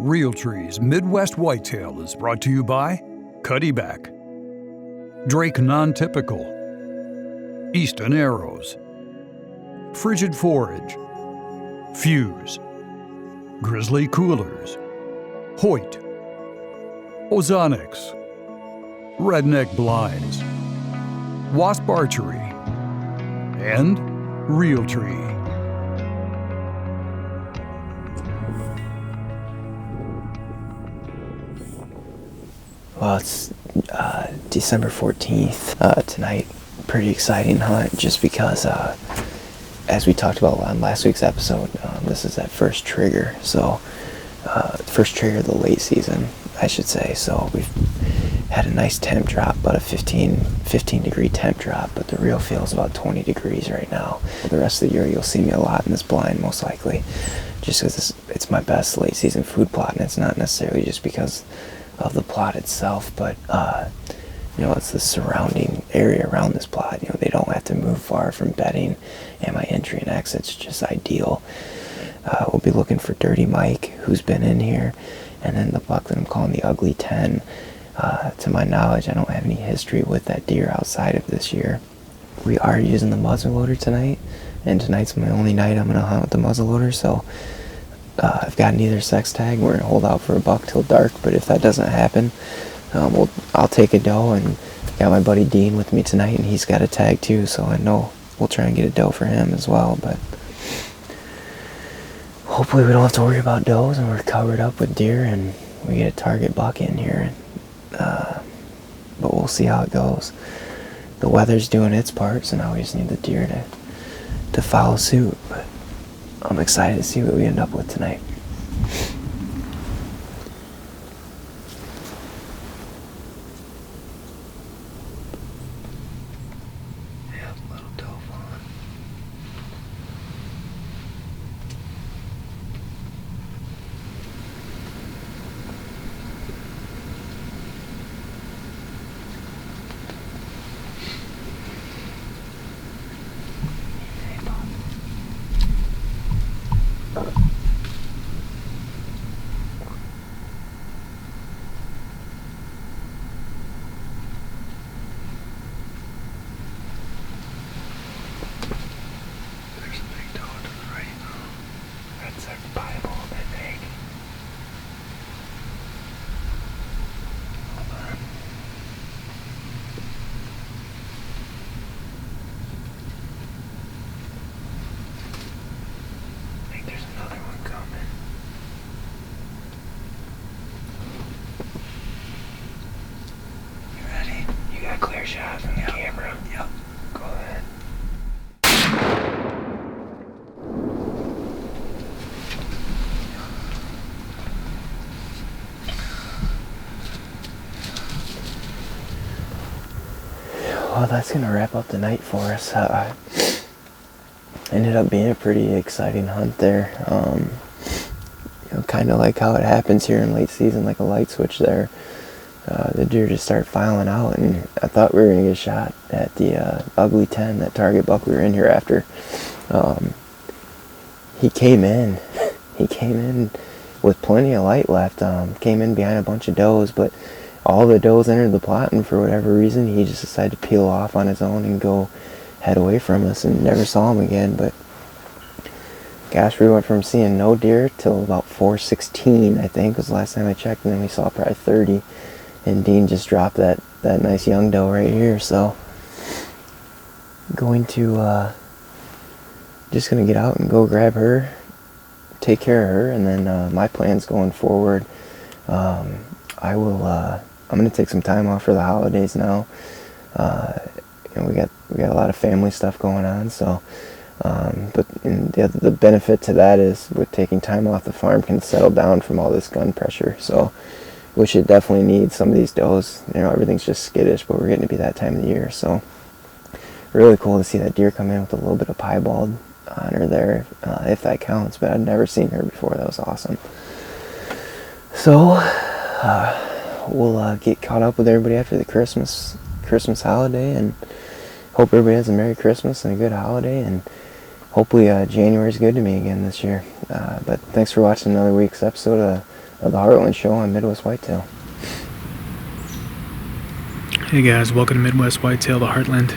Realtree's Midwest Whitetail is brought to you by Cuddyback, Drake Non-Typical, Easton Arrows, Frigid Forage, Fuse, Grizzly Coolers, Hoyt, Ozonics, Redneck Blinds, Wasp Archery, and Realtree. Well, it's December 14th tonight. Pretty exciting hunt just because, as we talked about on last week's episode, this is that first trigger. So, first trigger of the late season, I should say. So we've had a nice temp drop, about a 15 degree temp drop, but the real feel is about 20 degrees right now. The rest of the year you'll see me a lot in this blind, most likely, just because it's my best late season food plot, and it's not necessarily just because of the plot itself, but it's the surrounding area around this plot. They don't have to move far from bedding, and my entry and exit's just ideal. We'll be looking for Dirty Mike, who's been in here, and then the buck that I'm calling the Ugly 10. To my knowledge, I don't have any history with that deer outside of this year. We are using the muzzleloader tonight, and tonight's my only night I'm going to hunt with the muzzleloader, so I've got neither sex tag. We're going to hold out for a buck till dark, but if that doesn't happen, I'll take a doe, and got my buddy Dean with me tonight, and he's got a tag too, so I know we'll try and get a doe for him as well. But hopefully we don't have to worry about does, and we're covered up with deer, and we get a target buck in here. But we'll see how it goes. The weather's doing its part, so now we just need the deer to follow suit. But I'm excited to see what we end up with tonight. Clear shot from the camera. Yep. Go ahead. Well, that's going to wrap up the night for us. Ended up being a pretty exciting hunt there. Kind of like how it happens here in late season, like a light switch there. The deer just started filing out, and I thought we were going to get a shot at the Ugly 10, that target buck we were in here after. He came in with plenty of light left, came in behind a bunch of does, but all the does entered the plot, and for whatever reason he just decided to peel off on his own and go head away from us, and never saw him again. But gosh, we went from seeing no deer till about 4:16, I think was the last time I checked, and then we saw probably 30. And Dean just dropped that nice young doe right here, so just gonna get out and go grab her, take care of her, and then my plans going forward, I'm gonna take some time off for the holidays now. We got a lot of family stuff going on, so but the benefit to that is with taking time off, the farm can settle down from all this gun pressure, so we should definitely need some of these does. Everything's just skittish, but we're getting to be that time of the year, so really cool to see that deer come in with a little bit of piebald on her there, if that counts, but I'd never seen her before. That was awesome. So we'll get caught up with everybody after the Christmas holiday, and hope everybody has a Merry Christmas and a good holiday, and hopefully January is good to me again this year. But thanks for watching another week's episode of of the Heartland Show on Midwest Whitetail. Hey guys, welcome to Midwest Whitetail, the Heartland.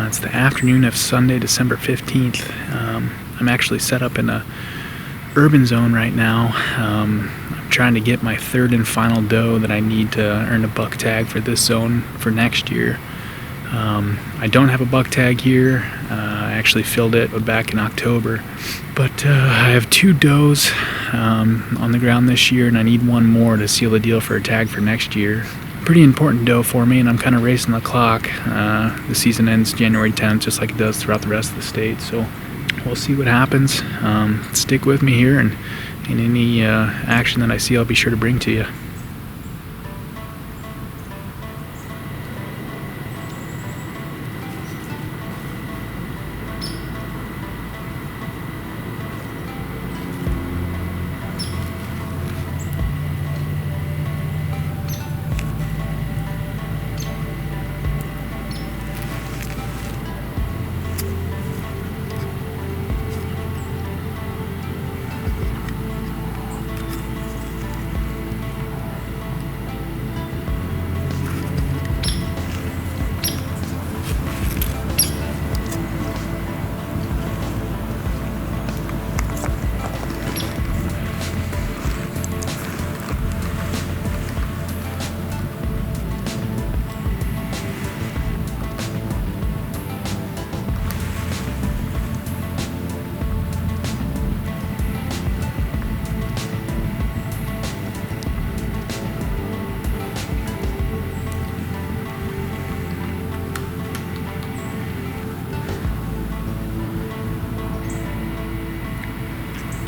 It's the afternoon of Sunday, December 15th. I'm actually set up in a urban zone right now. I'm trying to get my third and final doe that I need to earn a buck tag for this zone for next year. I don't have a buck tag here. I actually filled it back in October. But I have 2 does on the ground this year, and I need one more to seal the deal for a tag for next year. Pretty important doe for me, and I'm kind of racing the clock. The season ends January 10th, just like it does throughout the rest of the state. So we'll see what happens. Stick with me here, and any action that I see, I'll be sure to bring to you.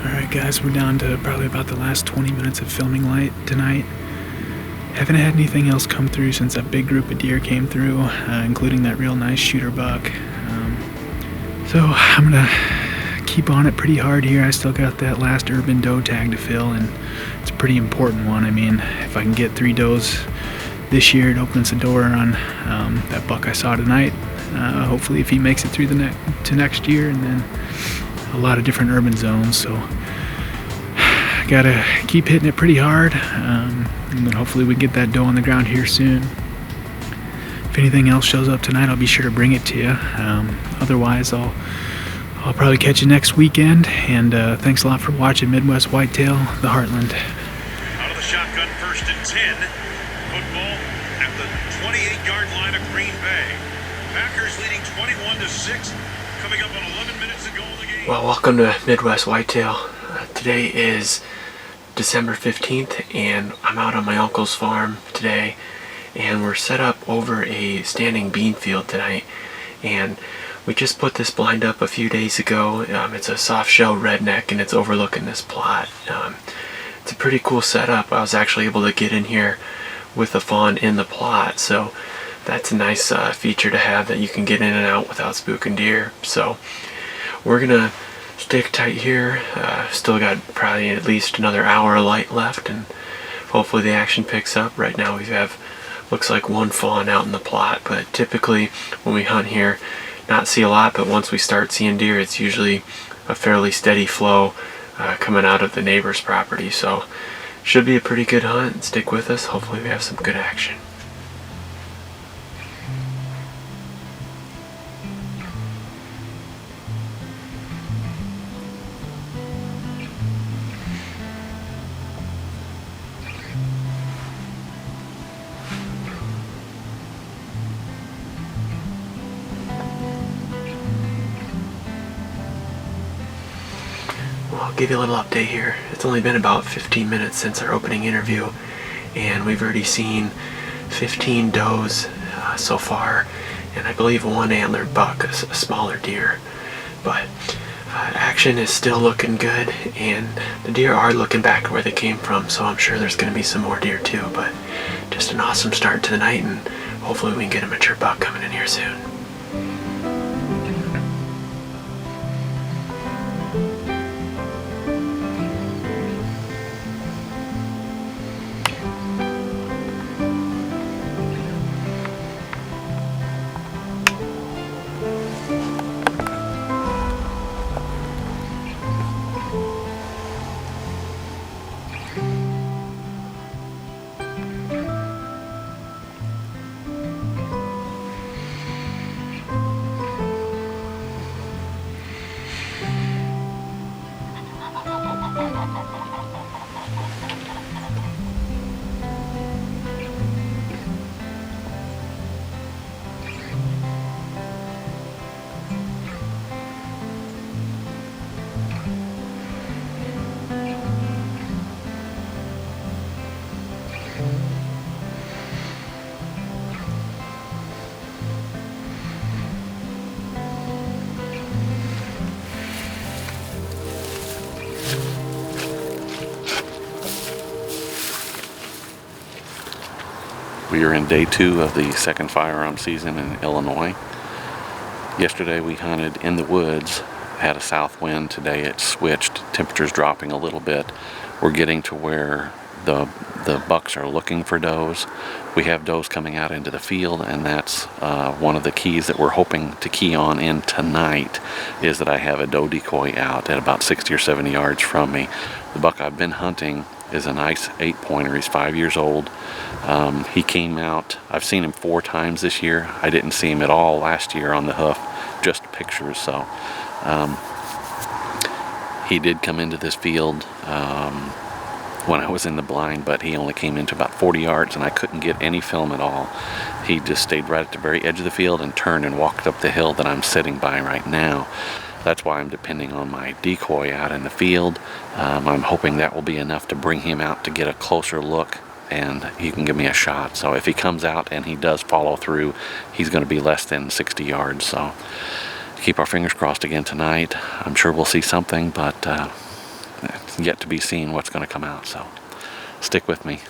Alright guys, we're down to probably about the last 20 minutes of filming light tonight. Haven't had anything else come through since that big group of deer came through, including that real nice shooter buck. So I'm gonna keep on it pretty hard here. I still got that last urban doe tag to fill, and it's a pretty important one. I mean, if I can get 3 does this year, it opens the door on that buck I saw tonight. Hopefully if he makes it through to next year, and then a lot of different urban zones. So gotta keep hitting it pretty hard, and then hopefully we get that doe on the ground here soon. If anything else shows up tonight, I'll be sure to bring it to you. Otherwise, I'll probably catch you next weekend. And thanks a lot for watching Midwest Whitetail, the Heartland. Out of the shotgun, 1st and 10. Football at the 28-yard line of Green Bay. Packers leading 21-6. Coming up on 11 minutes to go in the game. Well, welcome to Midwest Whitetail. Today is December 15th, and I'm out on my uncle's farm today, and we're set up over a standing bean field tonight. And we just put this blind up a few days ago. It's a soft shell redneck, and it's overlooking this plot. It's a pretty cool setup. I was actually able to get in here with the fawn in the plot, so that's a nice feature to have, that you can get in and out without spooking deer. So we're gonna stick tight here. Still got probably at least another hour of light left, and hopefully the action picks up. Right now we have, looks like 1 fawn out in the plot, but typically when we hunt here, not see a lot, but once we start seeing deer, it's usually a fairly steady flow coming out of the neighbor's property. So should be a pretty good hunt. Stick with us. Hopefully we have some good action. I'll give you a little update here. It's only been about 15 minutes since our opening interview, and we've already seen 15 does so far, and I believe 1 antlered buck, a smaller deer. But action is still looking good, and the deer are looking back to where they came from, so I'm sure there's going to be some more deer too. But just an awesome start to the night, and hopefully we can get a mature buck coming in here soon. We are in day 2 of the second firearm season in Illinois. Yesterday we hunted in the woods, had a south wind. Today it switched, temperatures dropping a little bit. We're getting to where the bucks are looking for does. We have does coming out into the field, and that's one of the keys that we're hoping to key on in tonight, is that I have a doe decoy out at about 60 or 70 yards from me. The buck I've been hunting is a nice 8-pointer. He's 5 years old. He came out, I've seen him 4 times this year. I didn't see him at all last year on the hoof, just pictures. So he did come into this field when I was in the blind, but he only came into about 40 yards and I couldn't get any film at all. He just stayed right at the very edge of the field and turned and walked up the hill that I'm sitting by right now. That's why I'm depending on my decoy out in the field. I'm hoping that will be enough to bring him out to get a closer look and he can give me a shot. So if he comes out and he does follow through, he's going to be less than 60 yards. So keep our fingers crossed again tonight. I'm sure we'll see something, but it's yet to be seen what's going to come out. So stick with me.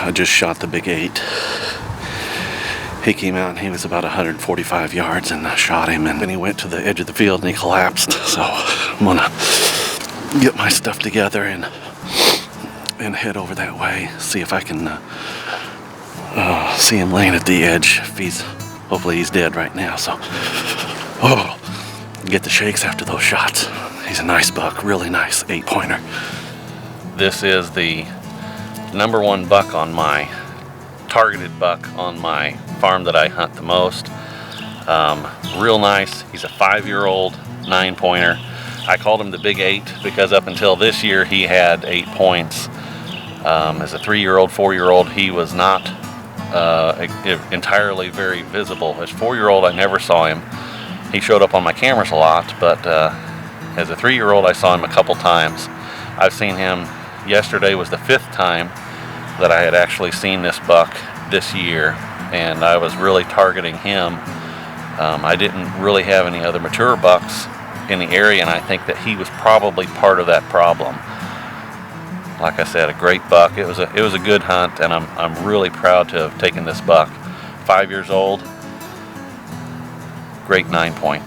I just shot the big 8. He came out and he was about 145 yards, and I shot him, and then he went to the edge of the field and he collapsed. So I'm gonna get my stuff together and head over that way, see if I can see him laying at the edge. Hopefully he's dead right now. So get the shakes after those shots. He's a nice buck, really nice 8-pointer. This is the number 1 buck on my targeted buck on my farm that I hunt the most. Real nice. He's a 5-year-old 9-pointer. I called him the big 8 because up until this year he had 8 points. As a 3-year-old, 4-year-old, he was not entirely very visible. As 4-year-old, I never saw him. He showed up on my cameras a lot, but as a 3-year-old, I saw him a couple times. I've seen him. Yesterday was the 5th time that I had actually seen this buck this year, and I was really targeting him. I didn't really have any other mature bucks in the area, and I think that he was probably part of that problem. Like I said, a great buck. It was a good hunt, and I'm really proud to have taken this buck. 5 years old, great 9 point.